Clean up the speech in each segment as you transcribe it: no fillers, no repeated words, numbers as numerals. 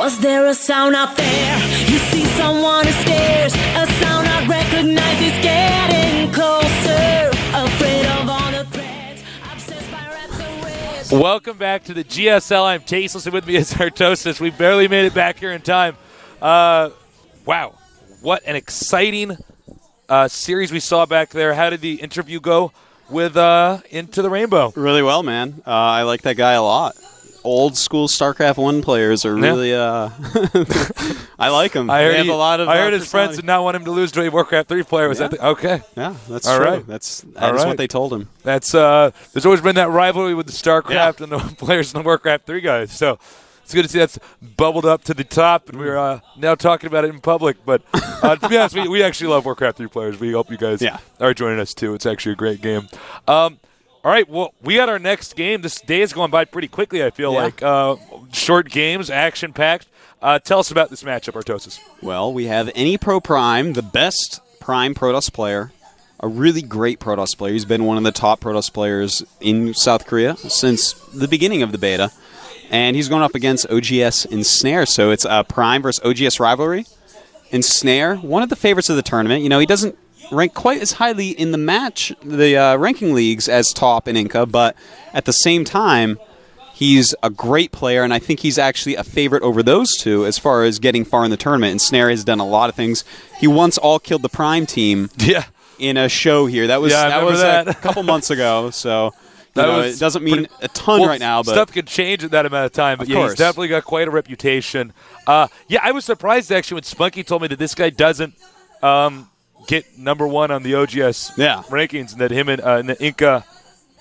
Was there a sound out there? You see someone who stares. A sound I recognize is getting closer. Afraid of all the threats. Obsessed by rats and reds. Welcome back to the GSL. I'm Tasteless, and with me is Ro16. We barely made it back here in time. Wow. What an exciting series we saw back there. How did the interview go with Into the Rainbow? Really well, man. I like that guy a lot. Old school StarCraft 1 players are really I like them. I heard, I heard his friends did not want him to lose to a Warcraft 3 player. Was that okay? Yeah, that's all true. Right. That is what they told him. That's there's always been that rivalry with the StarCraft and the players and the Warcraft 3 guys. So it's good to see that's bubbled up to the top, and we're now talking about it in public. But to be honest, we actually love Warcraft 3 players. We hope you guys are joining us, too. It's actually a great game. All right, well, we got our next game. This day is going by pretty quickly, I feel like. Short games, action-packed. Tell us about this matchup, Artosis. Well, we have anypro Prime, the best Prime Protoss player, a really great Protoss player. He's been one of the top Protoss players in South Korea since the beginning of the beta. And he's going up against OGS Ensnare, so it's a Prime versus OGS rivalry. Ensnare, one of the favorites of the tournament. You know, he doesn't rank quite as highly in the ranking leagues as Top and Inca, but at the same time, he's a great player, and I think he's actually a favorite over those two as far as getting far in the tournament. And Snare has done a lot of things. He once all-killed the Prime team in a show here. That was a couple months ago, so it doesn't mean a ton right now. But stuff could change in that amount of time, but he's definitely got quite a reputation. I was surprised, actually, when Spunky told me that this guy doesn't get number one on the OGS rankings, and that him and the Inca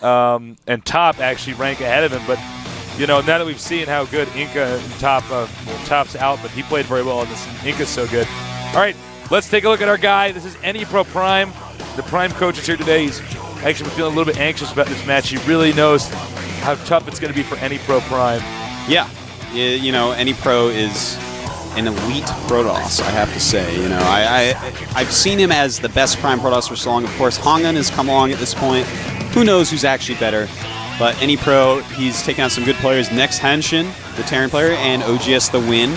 and Top actually rank ahead of him. But, now that we've seen how good Inca and Top, Top's out, but he played very well on this. Inca's so good. All right, let's take a look at our guy. This is anypro Prime. The Prime coach is here today. He's actually feeling a little bit anxious about this match. He really knows how tough it's going to be for anypro Prime. Yeah. anypro is an elite Protoss, I have to say. I've seen him as the best Prime Protoss for so long. Of course, Hongun has come along at this point. Who knows who's actually better? But anypro, he's taken out some good players. Next Henshin, the Terran player, and OGS the Wind.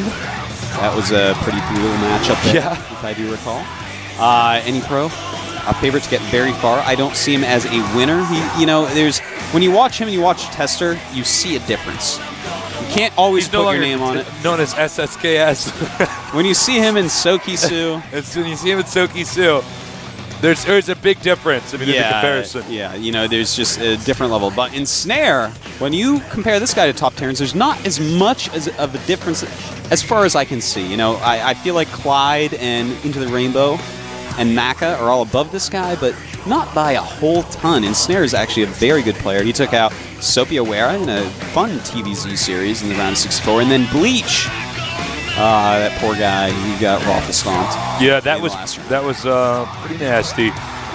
That was a pretty brutal matchup there, if I do recall. anypro, a favorite to get very far. I don't see him as a winner. There's when you watch him and you watch Tester, you see a difference. You can't always put your name on it. Known as SSKS. When you see him in Soki-Su. When you see him in Soki-Su, there's a big difference in the comparison. Yeah, there's just a different level. But in Snare, when you compare this guy to Top Terrans, there's not as much of a difference as far as I can see. I feel like Clyde and Into the Rainbow and Maka are all above this guy, but not by a whole ton. And Snare is actually a very good player. He took out Sophia Wera in a fun TVZ series in the round of 64, and then Bleach. That poor guy, he got raffle stomped. Yeah, that was pretty nasty.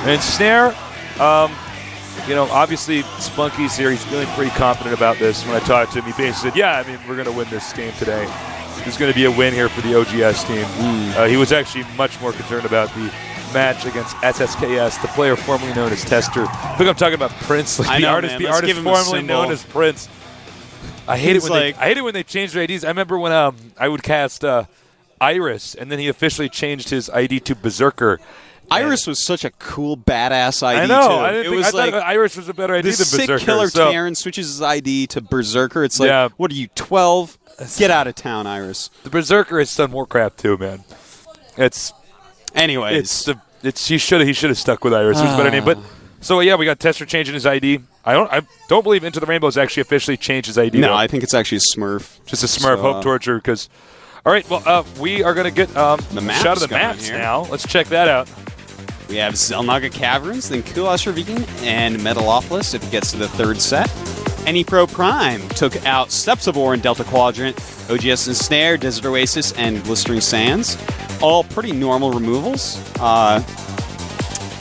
And Snare, obviously Spunky's here. He's feeling pretty confident about this. When I talked to him, he basically said, we're going to win this game today. There's going to be a win here for the OGS team. He was actually much more concerned about the match against SSKS, the player formerly known as Tester. I think I'm talking about Prince, the artist formerly known as Prince. I hate it when they change their IDs. I remember when I would cast Iris, and then he officially changed his ID to Berserker. Iris was such a cool, badass ID, I know. too. I thought Iris was a better ID than Berserker. Sick killer Terran switches his ID to Berserker. It's like, what are you, 12? Get out of town, Iris. The Berserker has done Warcraft too, man. He should have stuck with Iris. It was a better name. But so we got Tester changing his ID. I don't believe Into the Rainbow has actually officially changed his ID. No, I think it's actually a Smurf. Just a Smurf. Hope Torture. Because all right, well, we are going to get a shot of the maps now. Let's check that out. We have Xel'Naga Caverns, then Kulas Ravine, and Metalopolis if it gets to the third set. anypro Prime took out Steps of Ore in Delta Quadrant, OGS Ensnare, Desert Oasis, and Blistering Sands. All pretty normal removals.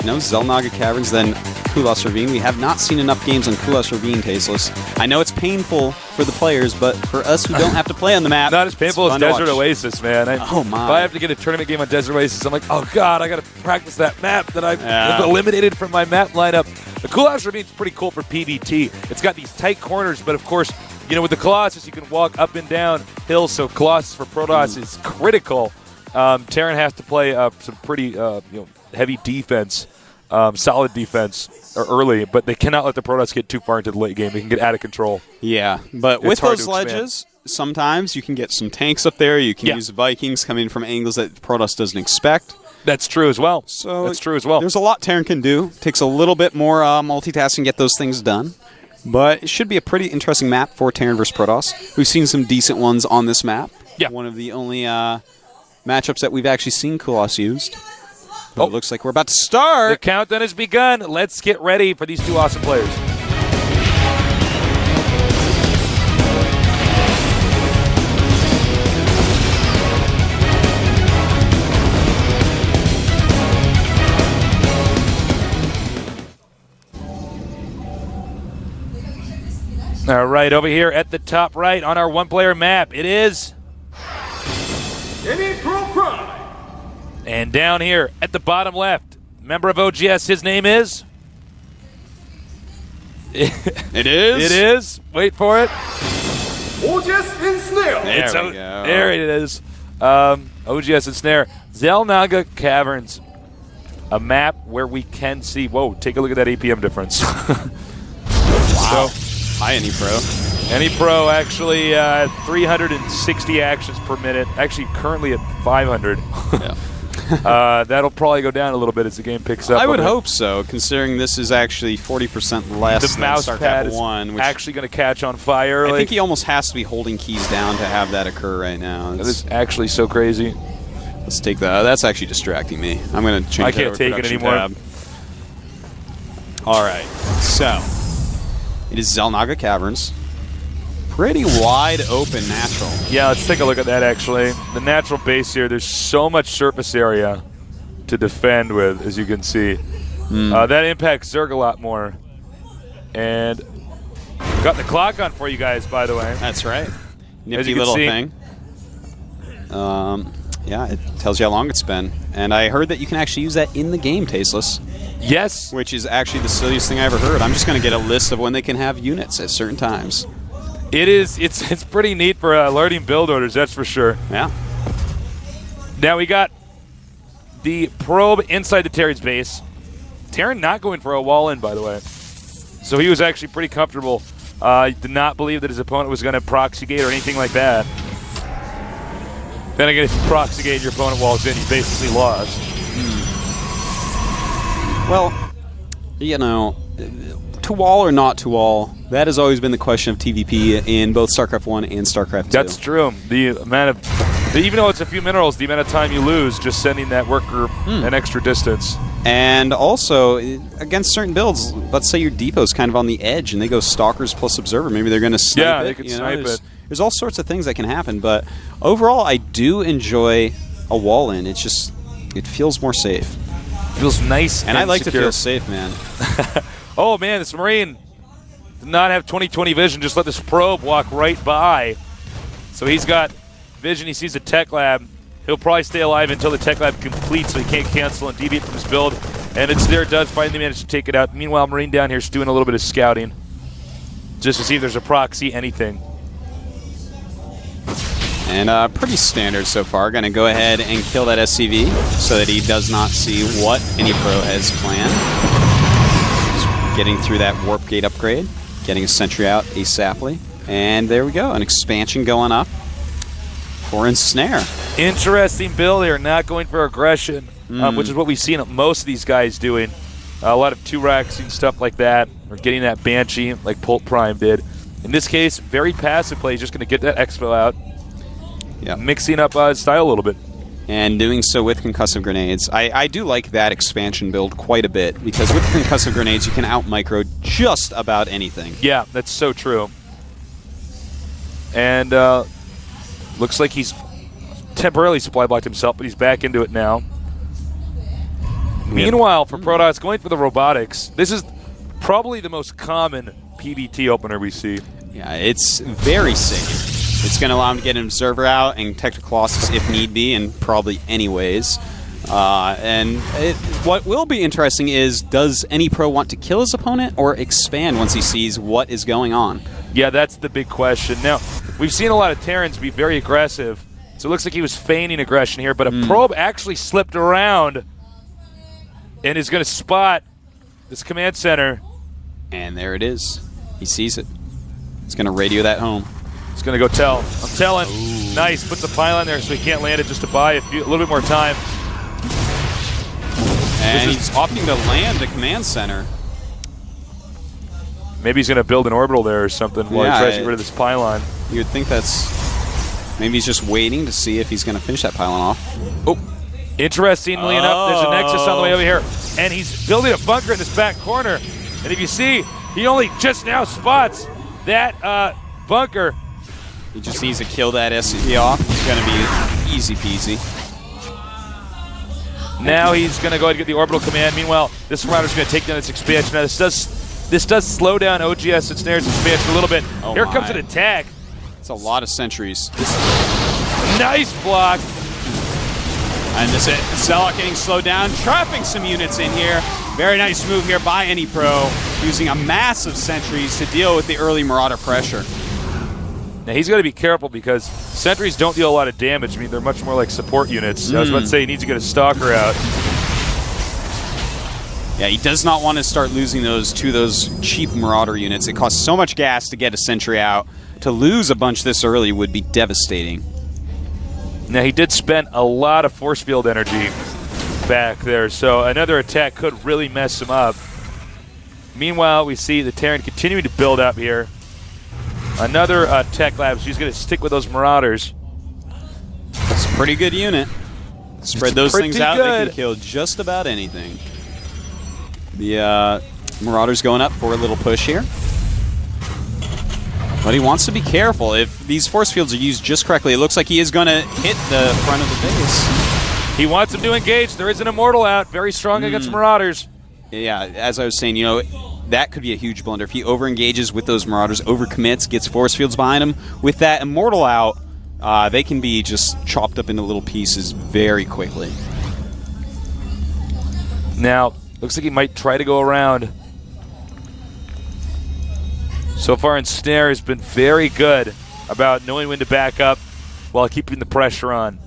Xel'Naga Caverns, then Kulas Ravine. We have not seen enough games on Kulas Ravine, Tasteless. I know it's painful for the players, but for us who don't have to play on the map, not as painful as Desert Oasis, man. Oh my! If I have to get a tournament game on Desert Oasis, I'm like, oh god, I got to practice that map that I've eliminated from my map lineup. The Kulas Ravine is pretty cool for PvT. It's got these tight corners, but of course, with the Colossus, you can walk up and down, uphill, so Colossus for Protoss is critical. Terran has to play some pretty heavy defense, solid defense early, but they cannot let the Protoss get too far into the late game. They can get out of control. Yeah, but with those ledges, sometimes you can get some tanks up there. You can use Vikings coming from angles that Protoss doesn't expect. That's true as well. There's a lot Terran can do. Takes a little bit more multitasking to get those things done. But it should be a pretty interesting map for Terran versus Protoss. We've seen some decent ones on this map. Yeah. One of the only matchups that we've actually seen Colossus used. But it looks like we're about to start. The countdown has begun. Let's get ready for these two awesome players. All right, over here at the top right on our one-player map, it is anypro Prime. And down here at the bottom left, member of OGS, his name is? It is? It is. Wait for it. OGS Ensnare. There we go. There it is. OGS Ensnare. Xel'Naga Caverns. A map where we can see... Whoa, take a look at that APM difference. Wow. Hi, anypro. anypro actually 360 actions per minute. Actually, currently at 500. Yeah. That'll probably go down a little bit as the game picks up. I would hope so, considering this is actually 40% less the than mouse pad StarCraft 1. Which actually going to catch on fire. I think he almost has to be holding keys down to have that occur right now. That is actually so crazy. Let's take that. That's actually distracting me. I'm going to change I can't take it anymore. Tab. All right. So, it is Xel'Naga Caverns. Pretty wide open natural. Yeah, let's take a look at that, actually. The natural base here, there's so much surface area to defend with, as you can see. That impacts Zerg a lot more. And got the clock on for you guys, by the way. That's right. Nifty As you can little see. thing. Yeah, it tells you how long it's been. And I heard that you can actually use that in the game, Tasteless. Yes. Which is actually the silliest thing I ever heard. I'm just going to get a list of when they can have units at certain times. It is. It's pretty neat for alerting build orders, that's for sure. Yeah. Now we got the probe inside the Terran's base. Terran not going for a wall in, by the way. So he was actually pretty comfortable. He did not believe that his opponent was going to proxy gate or anything like that. Then again, if you proxy gate and your opponent walls in, you basically lost. Well, you know, to wall or not to wall, that has always been the question of TVP in both StarCraft 1 and StarCraft 2. That's true. The amount of, even though it's a few minerals, the amount of time you lose just sending that worker an extra distance. And also, against certain builds, let's say your depot's kind of on the edge and they go Stalkers plus Observer. Maybe they're going to snipe it. Yeah, they could snipe it. There's all sorts of things that can happen, but overall, I do enjoy a wall in. It's just, it feels more safe. Feels nice and I like secure. to feel safe, man. Oh, man, this Marine did not have 20/20 vision. Just let this probe walk right by. So he's got vision. He sees a tech lab. He'll probably stay alive until the tech lab completes, so he can't cancel and deviate from his build. And it's there. Does finally manage to take it out. Meanwhile, Marine down here is doing a little bit of scouting just to see if there's a proxy, anything. And pretty standard so far. Going to go ahead and kill that SCV so that he does not see what anypro has planned. Just getting through that warp gate upgrade. Getting a sentry out ASAPly. And there we go. An expansion going up for Ensnare. Interesting build here. Not going for aggression, which is what we've seen most of these guys doing. A lot of 2-raxing stuff like that, or getting that Banshee like Pult Prime did. In this case, very passive play. He's just going to get that expo out. Yeah. Mixing up his style a little bit. And doing so with concussive grenades. I do like that expansion build quite a bit, because with concussive grenades, you can out-micro just about anything. Yeah, that's so true. And looks like he's temporarily supply blocked himself, but he's back into it now. Meanwhile, for Protoss, going for the robotics, this is probably the most common PvT opener we see. Yeah, it's very safe. It's going to allow him to get an Observer out and Tactical Colossus if need be, and probably anyways. What will be interesting is, does anypro want to kill his opponent or expand once he sees what is going on? Yeah, that's the big question. Now, we've seen a lot of Terrans be very aggressive. So it looks like he was feigning aggression here, but a probe actually slipped around and is going to spot this command center. And there it is. He sees it. He's going to radio that home. He's going to go tell. I'm telling. Ooh. Nice. Puts a pylon there so he can't land it just to buy a little bit more time. And he's opting to land the command center. Maybe he's going to build an orbital there or something while he tries to get rid of this pylon. You would think that's... Maybe he's just waiting to see if he's going to finish that pylon off. Oh. Interestingly enough, there's a Nexus on the way over here. And he's building a bunker in this back corner. And if you see, he only just now spots that bunker. He just needs to kill that SCP off. It's going to be easy peasy. Now he's going to go ahead and get the orbital command. Meanwhile, this Marauder's going to take down its expansion. Now this does slow down OGS Ensnare's expansion a little bit. Here comes an attack. It's a lot of sentries. Nice block. And this Zelok getting slowed down, trapping some units in here. Very nice move here by anypro, using a massive sentries to deal with the early Marauder pressure. Now he's got to be careful because sentries don't deal a lot of damage. I mean, they're much more like support units. I was about to say he needs to get a stalker out. Yeah, he does not want to start losing those cheap Marauder units. It costs so much gas to get a sentry out. To lose a bunch this early would be devastating. Now he did spend a lot of force field energy back there, so another attack could really mess him up. Meanwhile, we see the Terran continuing to build up here. Another tech lab, so he's going to stick with those Marauders. It's a pretty good unit. Spread those things out, they can kill just about anything. The Marauders going up for a little push here. But he wants to be careful. If these force fields are used just correctly, it looks like he is going to hit the front of the base. He wants him to engage. There is an Immortal out. Very strong against Marauders. Yeah, as I was saying, you know, that could be a huge blunder. If he over-engages with those Marauders, overcommits, gets force fields behind him, with that Immortal out, they can be just chopped up into little pieces very quickly. Now, looks like he might try to go around. So far, Ensnare has been very good about knowing when to back up while keeping the pressure on.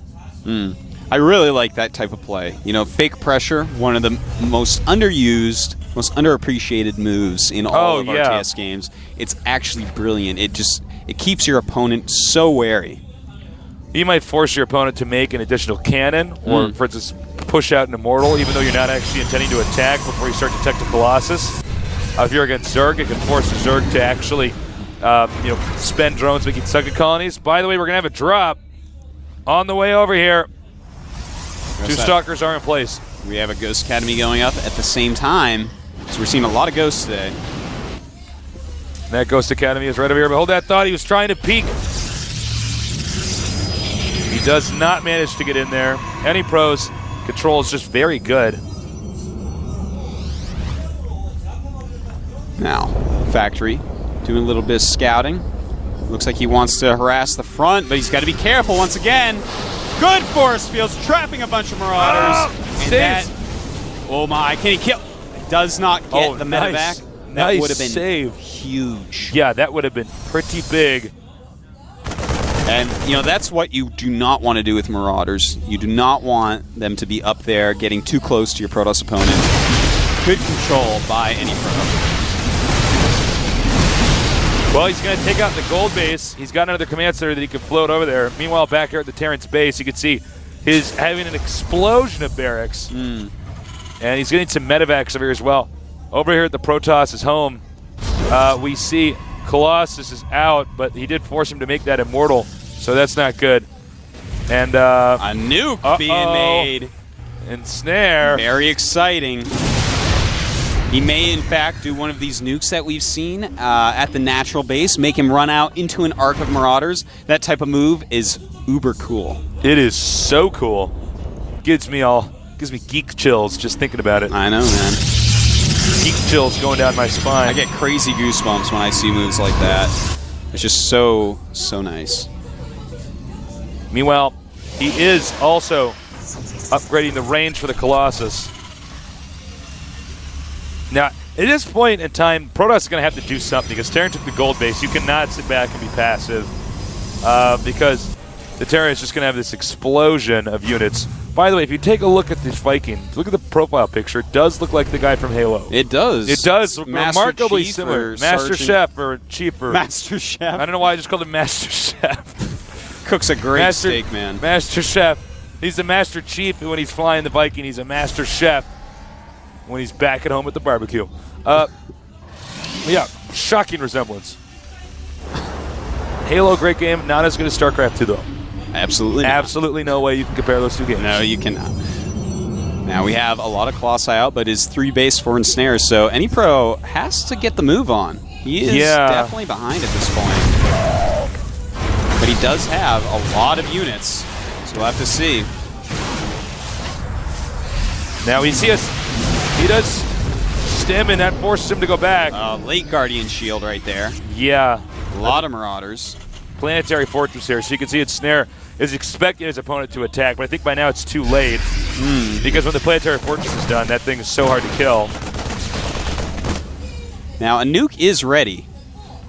I really like that type of play. You know, fake pressure, one of the most underused, most underappreciated moves in all of RTS games. It's actually brilliant. It keeps your opponent so wary. You might force your opponent to make an additional cannon, or for instance, push out an Immortal, even though you're not actually intending to attack before you start to detect a Colossus. If you're against Zerg, it can force the Zerg to actually spend drones making Sucket colonies. By the way, we're going to have a drop on the way over here. Two Stalkers are in place. We have a Ghost Academy going up at the same time, so we're seeing a lot of ghosts today. That Ghost Academy is right over here, but hold that thought. He was trying to peek. He does not manage to get in there. anypro's control is just very good. Now, Factory doing a little bit of scouting. Looks like he wants to harass the front, but he's got to be careful once again. Good force fields, trapping a bunch of Marauders. Oh my, can he kill? Does not get the medevac. That would have been huge. Yeah, that would have been pretty big. And, you know, that's what you do not want to do with Marauders. You do not want them to be up there getting too close to your Protoss opponent. Good control by anypro. Well, he's going to take out the gold base. He's got another command center that he can float over there. Meanwhile, back here at the Terran's base, you can see he's having an explosion of barracks. And he's getting some medevacs over here as well. Over here at the Protoss' home, we see Colossus is out, but he did force him to make that Immortal, so that's not good. And a nuke being made. Ensnare. Very exciting. He may, in fact, do one of these nukes that we've seen at the natural base, make him run out into an arc of Marauders. That type of move is uber cool. It is so cool. Gives me geek chills just thinking about it. I know, man. Geek chills going down my spine. I get crazy goosebumps when I see moves like that. It's just so nice. Meanwhile, he is also upgrading the range for the Colossus. Now, at this point in time, Protoss is going to have to do something because Terran took the gold base. You cannot sit back and be passive. because the Terran is just going to have this explosion of units. By the way, if you take a look at this Viking, look at the profile picture. It does look like the guy from Halo. It does. It does. Remarkably Chief similar. Master Chef or Chief. Master Chef. I don't know why I just called him Master Chef. Cooks a great steak, man. Master Chef. He's the Master Chief when he's flying the Viking. He's a Master Chef when he's back at home at the barbecue. Yeah, shocking resemblance. Halo, great game. Not as good as StarCraft 2, though. Absolutely not. Absolutely no way you can compare those two games. No, you cannot. Now we have a lot of Colossi out, but is 3 base for Ensnare, so anypro has to get the move on. He is definitely behind at this point. But he does have a lot of units, so we'll have to see. Now he does stim, and that forces him to go back. Late Guardian Shield right there. Yeah. A lot of Marauders. Planetary Fortress here, so you can see Ensnare is expecting his opponent to attack, but I think by now it's too late because when the Planetary Fortress is done, that thing is so hard to kill. Now, a nuke is ready.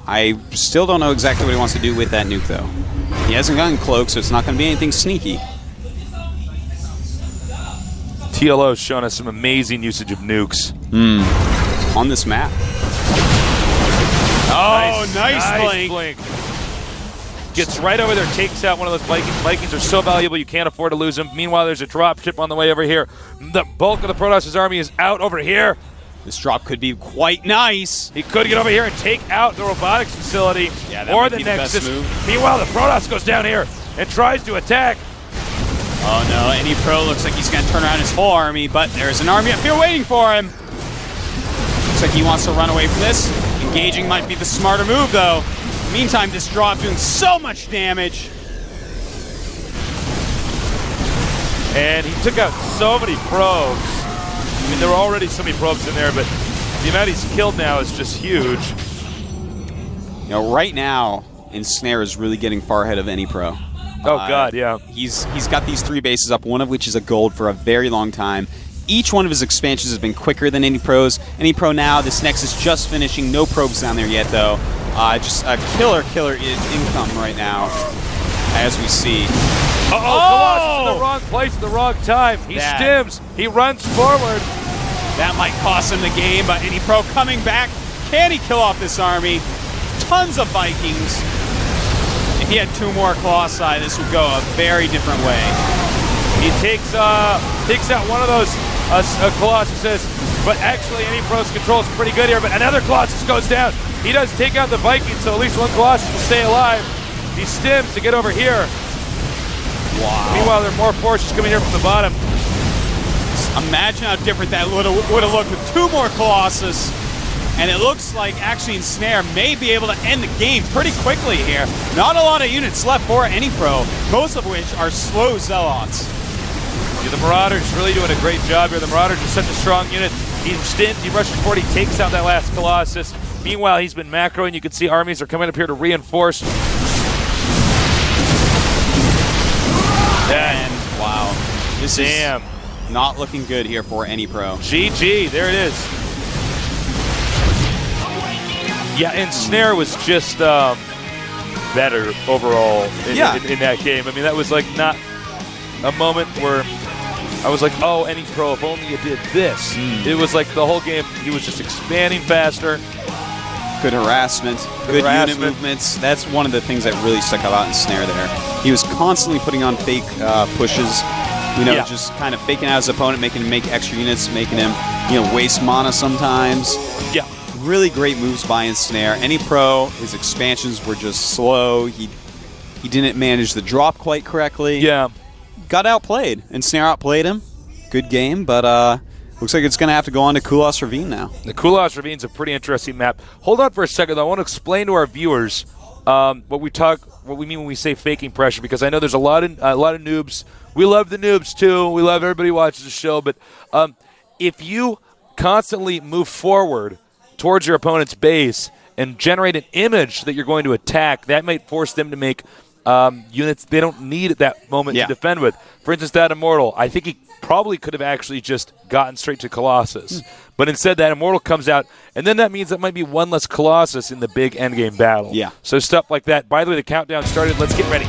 I still don't know exactly what he wants to do with that nuke, though. He hasn't gotten Cloak, so it's not going to be anything sneaky. TLO has shown us some amazing usage of nukes. On this map. Oh, nice blink. Gets right over there, takes out one of those Vikings. Vikings are so valuable, you can't afford to lose them. Meanwhile, there's a drop ship on the way over here. The bulk of the Protoss' army is out over here. This drop could be quite nice. He could get over here and take out the robotics facility or the Nexus. Meanwhile, the Protoss goes down here and tries to attack. Oh no, anypro looks like he's going to turn around his whole army, but there's an army up here waiting for him. Looks like he wants to run away from this. Engaging might be the smarter move, though. Meantime, this drop doing so much damage. And he took out so many probes. I mean, there were already so many probes in there, but the amount he's killed now is just huge. You know, right now, Ensnare is really getting far ahead of anypro. Oh, God, yeah. He's got these 3 bases up, one of which is a gold for a very long time. Each one of his expansions has been quicker than anypro's. Anypro now, this Nexus just finishing. No probes down there yet, though. Just a killer income right now, as we see. Colossus in the wrong place at the wrong time. He stims. He runs forward. That might cost him the game, but anypro coming back. Can he kill off this army? Tons of Vikings. If he had 2 more Colossi, this would go a very different way. He takes out one of those Colossuses, but actually anypro's control is pretty good here, but another Colossus goes down. He does take out the Vikings, so at least one Colossus will stay alive. He stims to get over here. Wow. Meanwhile, there are more forces coming here from the bottom. Imagine how different that would have looked with 2 more Colossus. And it looks like actually Ensnare may be able to end the game pretty quickly here. Not a lot of units left for anypro, most of which are slow Zealots. Yeah, the Marauders really doing a great job here. The Marauders are such a strong unit. He stins, he rushes forward, he takes out that last Colossus. Meanwhile, he's been macroing. You can see armies are coming up here to reinforce. And wow, this is not looking good here for anypro. GG, there it is. Yeah, Ensnare was just better overall in that game. I mean, that was like not a moment where I was like, oh, anypro, if only you did this. It was like the whole game, he was just expanding faster. Good harassment, good unit movements. That's one of the things that really stuck out about Ensnare there. He was constantly putting on fake pushes, just kind of faking out his opponent, making him make extra units, making him, waste mana sometimes. Yeah. Really great moves by Ensnare. anypro, his expansions were just slow. He didn't manage the drop quite correctly. Yeah. Got outplayed. Ensnare outplayed him. Good game, but looks like it's going to have to go on to Kulas Ravine now. The Kulas Ravine is a pretty interesting map. Hold on for a second, though. I want to explain to our viewers what we mean when we say faking pressure, because I know there's a lot of noobs. We love the noobs too. We love everybody who watches the show. But if you constantly move forward towards your opponent's base and generate an image that you're going to attack, that might force them to make units they don't need at that moment to defend with. For instance, that Immortal, I think he probably could have actually just gotten straight to Colossus. But instead, that Immortal comes out, and then that means that might be one less Colossus in the big endgame battle. Yeah. So stuff like that. By the way, the countdown started. Let's get ready.